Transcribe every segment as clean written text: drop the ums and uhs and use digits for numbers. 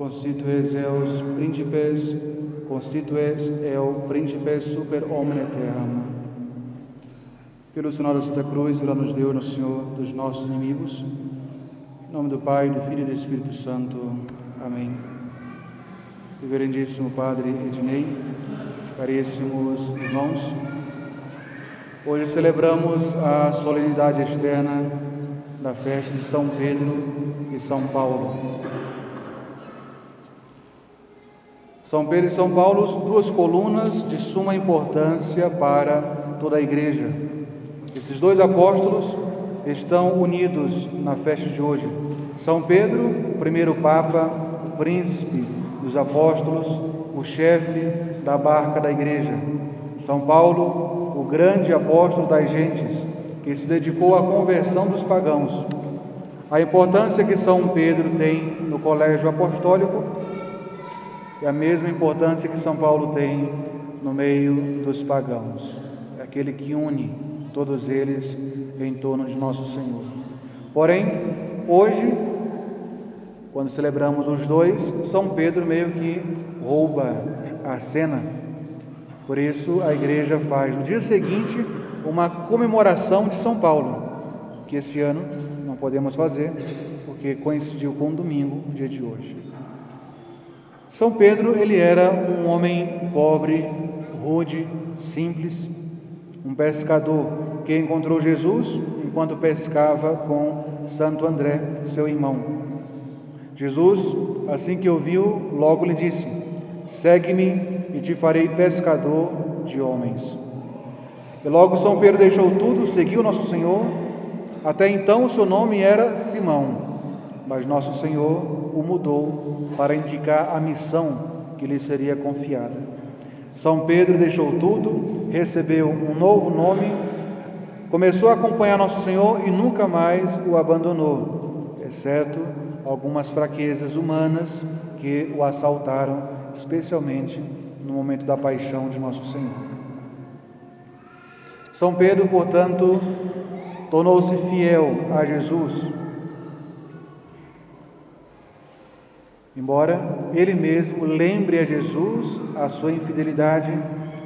constitues eos príncipes, constitues eu príncipes super omne terram. Pelo sinal da Santa Cruz, livra-nos Deus, nosso Senhor, dos nossos inimigos. Em nome do Pai, do Filho e do Espírito Santo. Amém. Reverendíssimo Padre Ednei, caríssimos irmãos, hoje celebramos a solenidade externa da festa de São Pedro e São Paulo. São Pedro e São Paulo, duas colunas de suma importância para toda a Igreja. Esses dois apóstolos estão unidos na festa de hoje. São Pedro, o primeiro Papa, o príncipe dos apóstolos, o chefe da barca da Igreja. São Paulo, o grande apóstolo das gentes, que se dedicou à conversão dos pagãos. A importância que São Pedro tem no colégio apostólico é a mesma importância que São Paulo tem no meio dos pagãos. É aquele que une todos eles em torno de nosso Senhor. Porém, hoje, quando celebramos os dois, São Pedro meio que rouba a cena. Por isso, a Igreja faz no dia seguinte uma comemoração de São Paulo, que esse ano não podemos fazer, porque coincidiu com o domingo, dia de hoje. São Pedro, ele era um homem pobre, rude, simples, um pescador que encontrou Jesus enquanto pescava com Santo André, seu irmão. Jesus, assim que o viu, logo lhe disse: segue-me e te farei pescador de homens. E logo São Pedro deixou tudo, seguiu nosso Senhor. Até então o seu nome era Simão, mas nosso Senhor o mudou para indicar a missão que lhe seria confiada. São Pedro deixou tudo, recebeu um novo nome, começou a acompanhar nosso Senhor e nunca mais o abandonou, exceto algumas fraquezas humanas que o assaltaram, especialmente no momento da paixão de nosso Senhor. São Pedro, portanto, tornou-se fiel a Jesus, embora ele mesmo lembre a Jesus a sua infidelidade,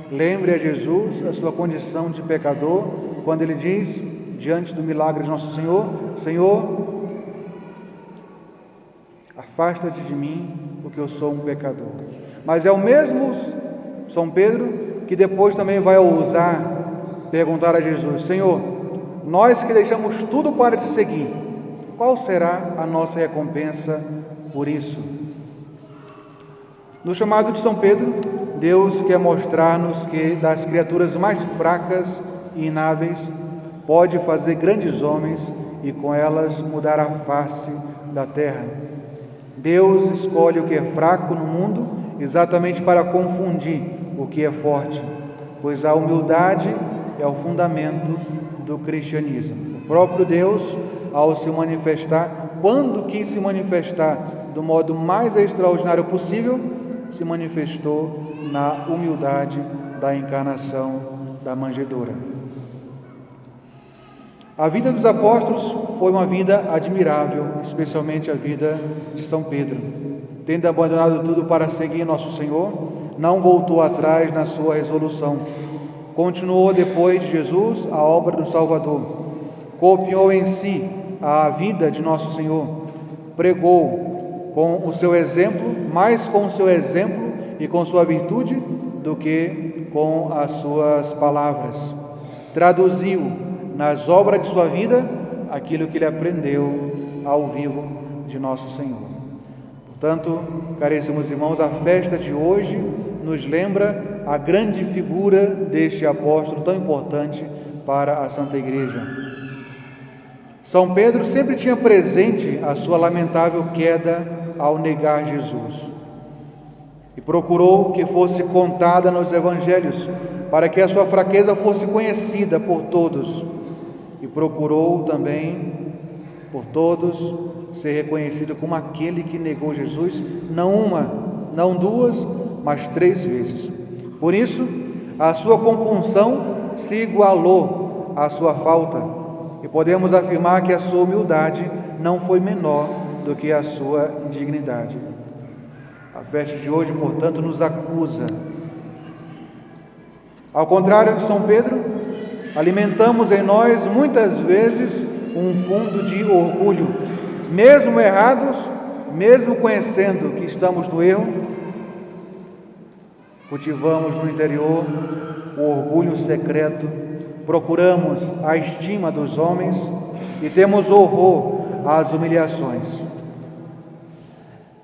lembre a Jesus a sua condição de pecador, quando ele diz, diante do milagre de nosso Senhor: Senhor, afasta-te de mim, porque eu sou um pecador. Mas é o mesmo São Pedro que depois também vai ousar perguntar a Jesus: Senhor, nós que deixamos tudo para te seguir, qual será a nossa recompensa por isso? No chamado de São Pedro, Deus quer mostrar-nos que das criaturas mais fracas e inábeis pode fazer grandes homens e com elas mudar a face da terra. Deus escolhe o que é fraco no mundo exatamente para confundir o que é forte, pois a humildade é o fundamento do cristianismo. O próprio Deus, ao se manifestar, quando quis se manifestar do modo mais extraordinário possível, se manifestou na humildade da encarnação da manjedoura. A vida dos apóstolos foi uma vida admirável, especialmente a vida de São Pedro. Tendo abandonado tudo para seguir nosso Senhor, não voltou atrás na sua resolução. Continuou depois de Jesus a obra do Salvador. Copiou em si a vida de nosso Senhor. Pregou com o seu exemplo, mais com o seu exemplo e com sua virtude do que com as suas palavras. Traduziu nas obras de sua vida aquilo que ele aprendeu ao vivo de nosso Senhor. Portanto, caríssimos irmãos, a festa de hoje nos lembra a grande figura deste apóstolo tão importante para a Santa Igreja. São Pedro sempre tinha presente a sua lamentável queda ao negar Jesus e procurou que fosse contada nos evangelhos para que a sua fraqueza fosse conhecida por todos, e procurou também por todos ser reconhecido como aquele que negou Jesus, não uma, não duas, mas 3 vezes. Por isso, a sua compunção se igualou à sua falta, e podemos afirmar que a sua humildade não foi menor do que a sua dignidade. A festa de hoje, portanto, nos acusa. Ao contrário de São Pedro, alimentamos em nós muitas vezes um fundo de orgulho, mesmo errados, mesmo conhecendo que estamos no erro, cultivamos no interior o orgulho secreto, procuramos a estima dos homens e temos horror às humilhações.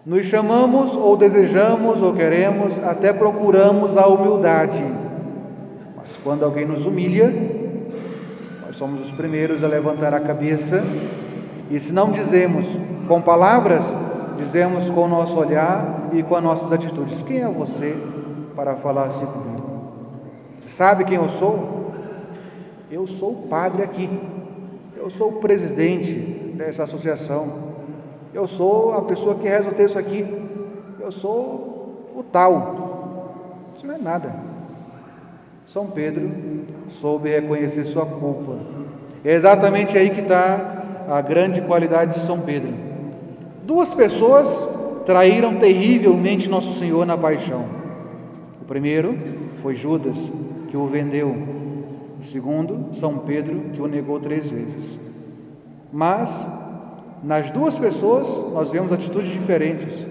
Nos chamamos ou desejamos ou queremos, até procuramos a humildade, mas quando alguém nos humilha, nós somos os primeiros a levantar a cabeça, e se não dizemos com palavras, dizemos com o nosso olhar e com as nossas atitudes. Quem é você para falar assim comigo? Sabe quem eu sou? Eu sou o padre aqui, eu sou o presidente dessa associação, eu sou a pessoa que reza o texto aqui, eu sou o tal. Isso não é nada. São Pedro soube reconhecer sua culpa. É exatamente aí que está a grande qualidade de São Pedro. Duas pessoas traíram terrivelmente Nosso Senhor na paixão. O primeiro foi Judas, que o vendeu. O segundo, São Pedro, que o negou 3 vezes. Mas nas duas pessoas nós vemos atitudes diferentes.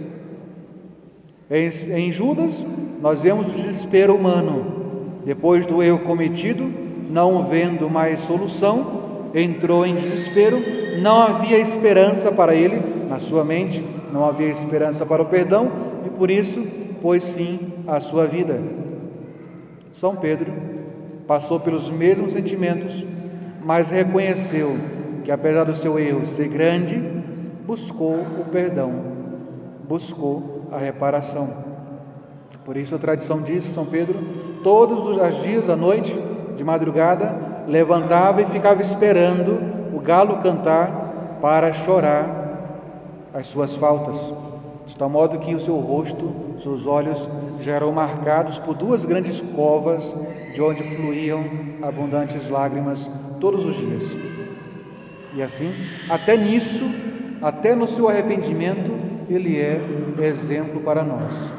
Em Judas nós vemos o desespero humano. Depois do erro cometido, não vendo mais solução, entrou em desespero, não havia esperança para ele, na sua mente, não havia esperança para o perdão, e por isso pôs fim à sua vida. São Pedro passou pelos mesmos sentimentos, mas reconheceu que, apesar do seu erro ser grande, buscou o perdão, buscou a reparação. Por isso a tradição diz que São Pedro, todos os dias à noite, de madrugada, levantava e ficava esperando o galo cantar para chorar as suas faltas, de tal modo que o seu rosto, seus olhos já eram marcados por 2 grandes covas, de onde fluíam abundantes lágrimas todos os dias. E assim, até nisso, até no seu arrependimento, ele é exemplo para nós.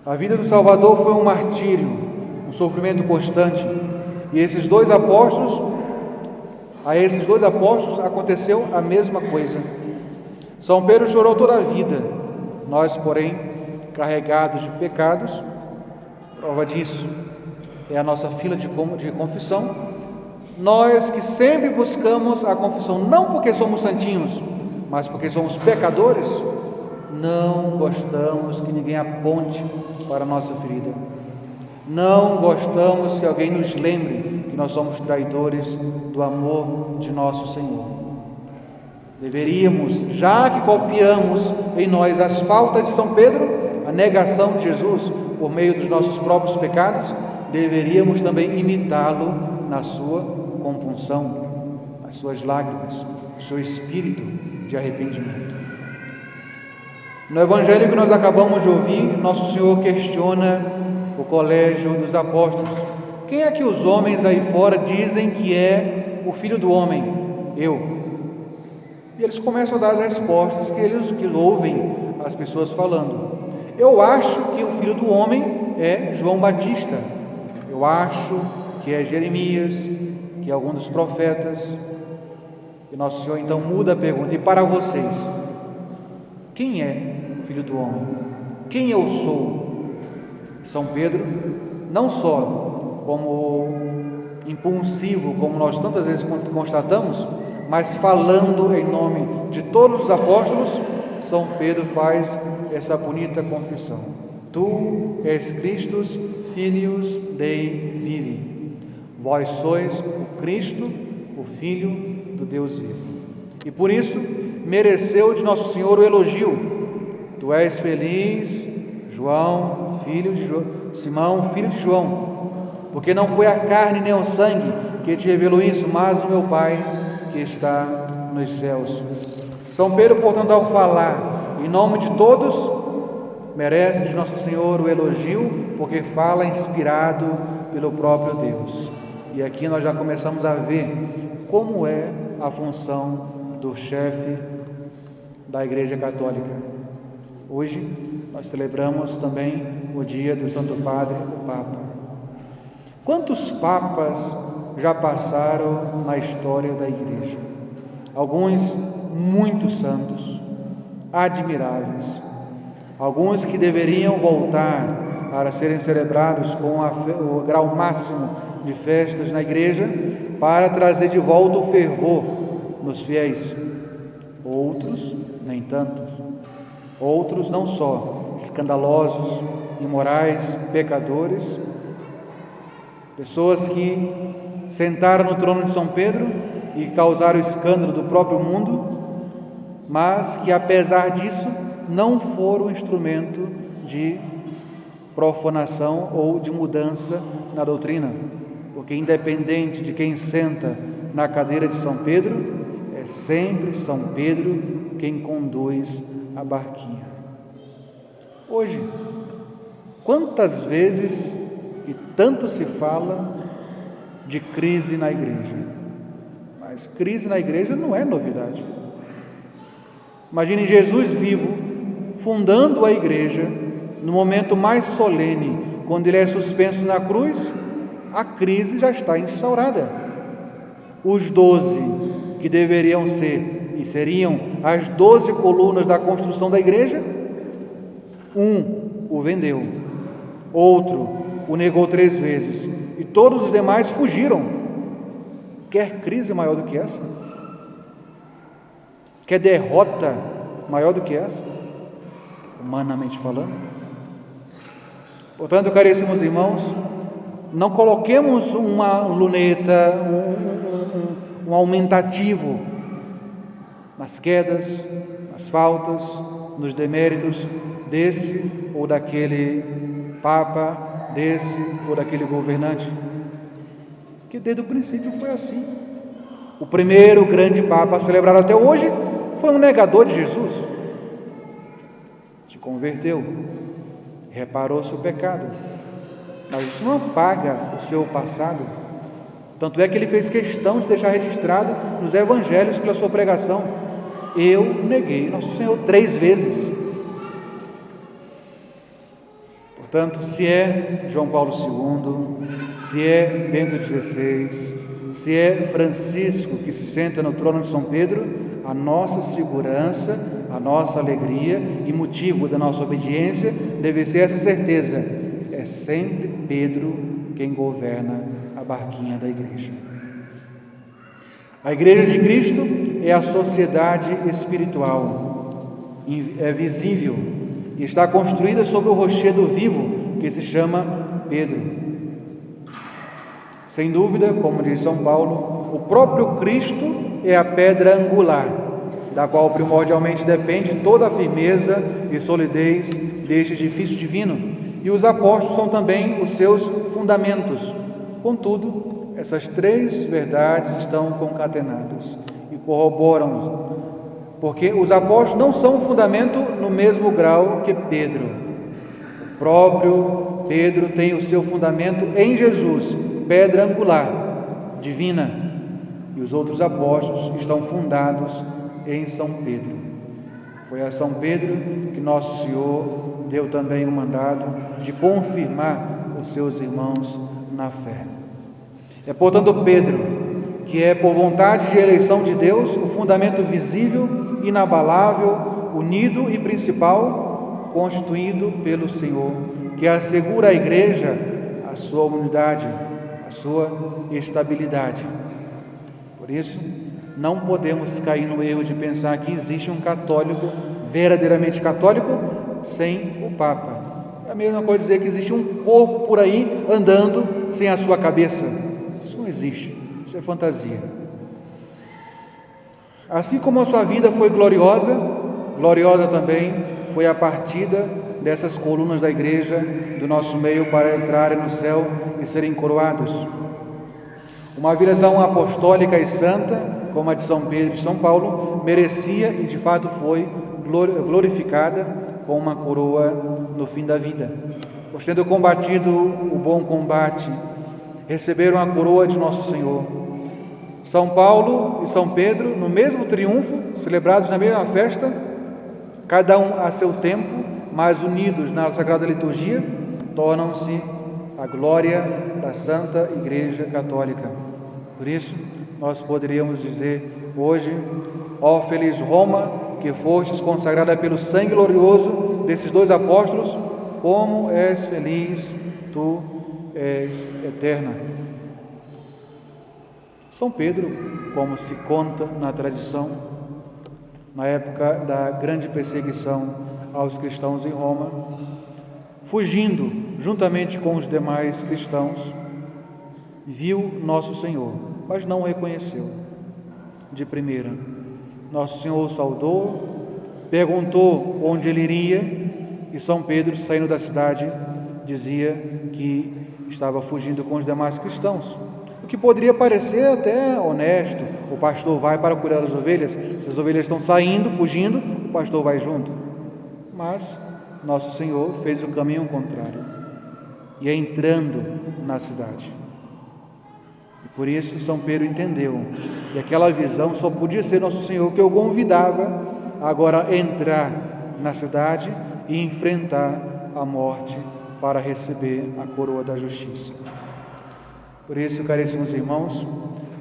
A vida do Salvador foi um martírio, um sofrimento constante, e a esses dois apóstolos aconteceu a mesma coisa. São Pedro chorou toda a vida, nós, porém, carregados de pecados, prova disso é a nossa fila de confissão, nós que sempre buscamos a confissão, não porque somos santinhos, mas porque somos pecadores, não gostamos que ninguém aponte para a nossa ferida. Não gostamos que alguém nos lembre que nós somos traidores do amor de nosso Senhor. Deveríamos, já que copiamos em nós as faltas de São Pedro, a negação de Jesus por meio dos nossos próprios pecados, deveríamos também imitá-lo na sua compunção, nas suas lágrimas, no seu espírito de arrependimento. No Evangelho que nós acabamos de ouvir, Nosso Senhor questiona o colégio dos apóstolos. Quem é que os homens aí fora dizem que é o Filho do Homem? Eu. E eles começam a dar as respostas que ouvem as pessoas falando. Eu acho que o Filho do Homem é João Batista. Eu acho que é Jeremias, que é algum dos profetas. E Nosso Senhor então muda a pergunta. E para vocês, quem é o Filho do Homem? Quem eu sou? São Pedro, não só como impulsivo, como nós tantas vezes constatamos, mas falando em nome de todos os apóstolos, São Pedro faz essa bonita confissão: Tu és Cristo, Filhos Dei vivi. Vós sois o Cristo, o Filho do Deus vivo. E por isso mereceu de Nosso Senhor o elogio: Tu és feliz, João, filho de Simão, filho de João, porque não foi a carne nem o sangue que te revelou isso, mas o meu Pai que está nos céus. São Pedro, portanto, ao falar em nome de todos, merece de Nosso Senhor o elogio, porque fala inspirado pelo próprio Deus. E aqui nós já começamos a ver como é a função do chefe da Igreja Católica. Hoje nós celebramos também o dia do Santo Padre, o Papa. Quantos papas já passaram na história da Igreja? Alguns muito santos, admiráveis, alguns que deveriam voltar a serem celebrados com o grau máximo de festas na Igreja para trazer de volta o fervor nos fiéis. Outros, nem tanto. Outros não só escandalosos, imorais, pecadores, pessoas que sentaram no trono de São Pedro e causaram o escândalo do próprio mundo, mas que apesar disso não foram instrumento de profanação ou de mudança na doutrina, porque independente de quem senta na cadeira de São Pedro, é sempre São Pedro quem conduz a barquinha. Hoje, quantas vezes e tanto se fala de crise na Igreja, mas crise na Igreja não é novidade. Imagine Jesus vivo, fundando a Igreja, no momento mais solene, quando ele é suspenso na cruz, a crise já está instaurada. Os 12 que deveriam ser e seriam as 12 colunas da construção da Igreja, um o vendeu, outro o negou 3 vezes e todos os demais fugiram. Quer crise maior do que essa? Quer derrota maior do que essa? Humanamente falando. Portanto, caríssimos irmãos, não coloquemos uma luneta, um aumentativo nas quedas, nas faltas, nos deméritos desse ou daquele Papa, desse ou daquele governante, que desde o princípio foi assim. O primeiro grande Papa celebrado até hoje foi um negador de Jesus. Se converteu, reparou seu pecado, mas isso não apaga o seu passado. Tanto é que ele fez questão de deixar registrado nos evangelhos pela sua pregação: eu neguei Nosso Senhor 3 vezes. Portanto, se é João Paulo II, se é Bento XVI, se é Francisco que se senta no trono de São Pedro, a nossa segurança, a nossa alegria e motivo da nossa obediência deve ser essa certeza: é sempre Pedro quem governa a barquinha da Igreja. A Igreja de Cristo é a sociedade espiritual, é visível e está construída sobre o rochedo vivo que se chama Pedro. Sem dúvida, como diz São Paulo, o próprio Cristo é a pedra angular, da qual primordialmente depende toda a firmeza e solidez deste edifício divino, e os apóstolos são também os seus fundamentos. Contudo, essas 3 verdades estão concatenadas e corroboram, porque os apóstolos não são um fundamento no mesmo grau que Pedro. O próprio Pedro tem o seu fundamento em Jesus, pedra angular, divina, e os outros apóstolos estão fundados em São Pedro. Foi a São Pedro que Nosso Senhor deu também o mandado de confirmar os seus irmãos na fé. É, portanto, Pedro, que é por vontade de eleição de Deus, o fundamento visível, inabalável, unido e principal, constituído pelo Senhor, que assegura à Igreja a sua unidade, a sua estabilidade. Por isso, não podemos cair no erro de pensar que existe um católico verdadeiramente católico sem o Papa. É a mesma coisa dizer que existe um corpo por aí andando sem a sua cabeça. Isso não existe, isso é fantasia. Assim como a sua vida foi gloriosa, gloriosa também foi a partida dessas colunas da Igreja do nosso meio para entrarem no céu e serem coroados. Uma vida tão apostólica e santa como a de São Pedro e de São Paulo merecia e de fato foi glorificada com uma coroa no fim da vida. Pois tendo combatido o bom combate, receberam a coroa de Nosso Senhor. São Paulo e São Pedro, no mesmo triunfo, celebrados na mesma festa, cada um a seu tempo, mas unidos na Sagrada Liturgia, tornam-se a glória da Santa Igreja Católica. Por isso, nós poderíamos dizer hoje: ó feliz Roma, que fostes consagrada pelo sangue glorioso desses dois apóstolos, como és feliz, tu és eterna. São Pedro, como se conta na tradição, na época da grande perseguição aos cristãos em Roma, fugindo juntamente com os demais cristãos, viu Nosso Senhor, mas não o reconheceu de primeira. Nosso Senhor o saudou, perguntou onde ele iria, e São Pedro, saindo da cidade, dizia que estava fugindo com os demais cristãos. O que poderia parecer até honesto: o pastor vai para cuidar das ovelhas, se as ovelhas estão saindo, fugindo, o pastor vai junto. Mas Nosso Senhor fez o caminho contrário, e entrando na cidade. E por isso São Pedro entendeu que aquela visão só podia ser Nosso Senhor, que o convidava agora a entrar na cidade e enfrentar a morte para receber a coroa da justiça. Por isso, caríssimos irmãos,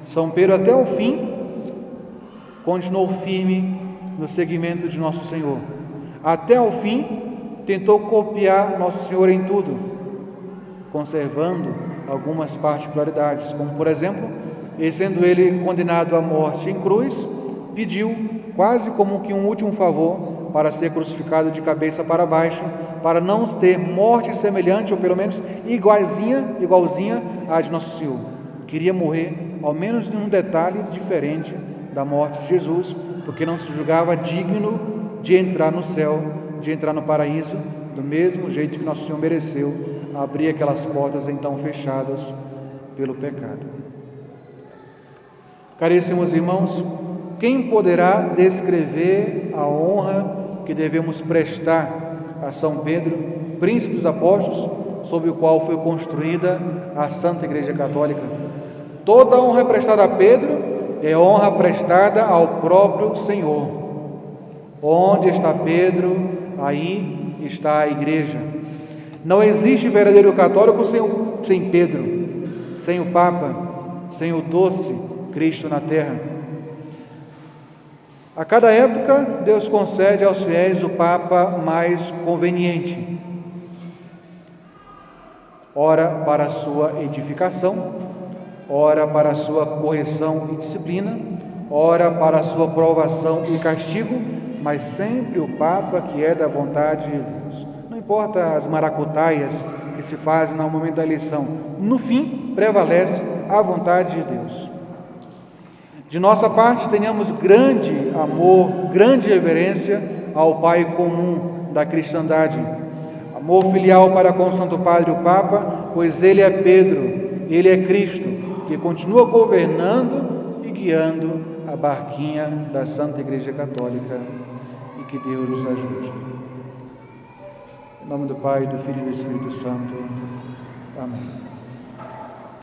São Pedro até o fim continuou firme no seguimento de Nosso Senhor. Até o fim tentou copiar Nosso Senhor em tudo, conservando algumas particularidades, como por exemplo, sendo ele condenado à morte em cruz, pediu quase como que um último favor para ser crucificado de cabeça para baixo, para não ter morte semelhante, ou pelo menos igualzinha à de Nosso Senhor. Queria morrer, ao menos em um detalhe diferente da morte de Jesus, porque não se julgava digno de entrar no céu, de entrar no paraíso, do mesmo jeito que Nosso Senhor mereceu abrir aquelas portas então fechadas pelo pecado. Caríssimos irmãos, quem poderá descrever a honra que devemos prestar a São Pedro, príncipe dos apóstolos, sob o qual foi construída a Santa Igreja Católica? Toda honra prestada a Pedro é honra prestada ao próprio Senhor. Onde está Pedro, aí está a Igreja. Não existe verdadeiro católico sem Pedro, sem o Papa, sem o doce Cristo na terra. A cada época, Deus concede aos fiéis o Papa mais conveniente, ora para a sua edificação, ora para a sua correção e disciplina, ora para a sua provação e castigo, mas sempre o Papa que é da vontade de Deus. Não importa as maracutaias que se fazem no momento da eleição, no fim prevalece a vontade de Deus. De nossa parte, tenhamos grande amor, grande reverência ao Pai comum da cristandade, amor filial para com o Santo Padre o Papa, pois ele é Pedro, ele é Cristo, que continua governando e guiando a barquinha da Santa Igreja Católica, e que Deus nos ajude. Em nome do Pai, do Filho e do Espírito Santo. Amém.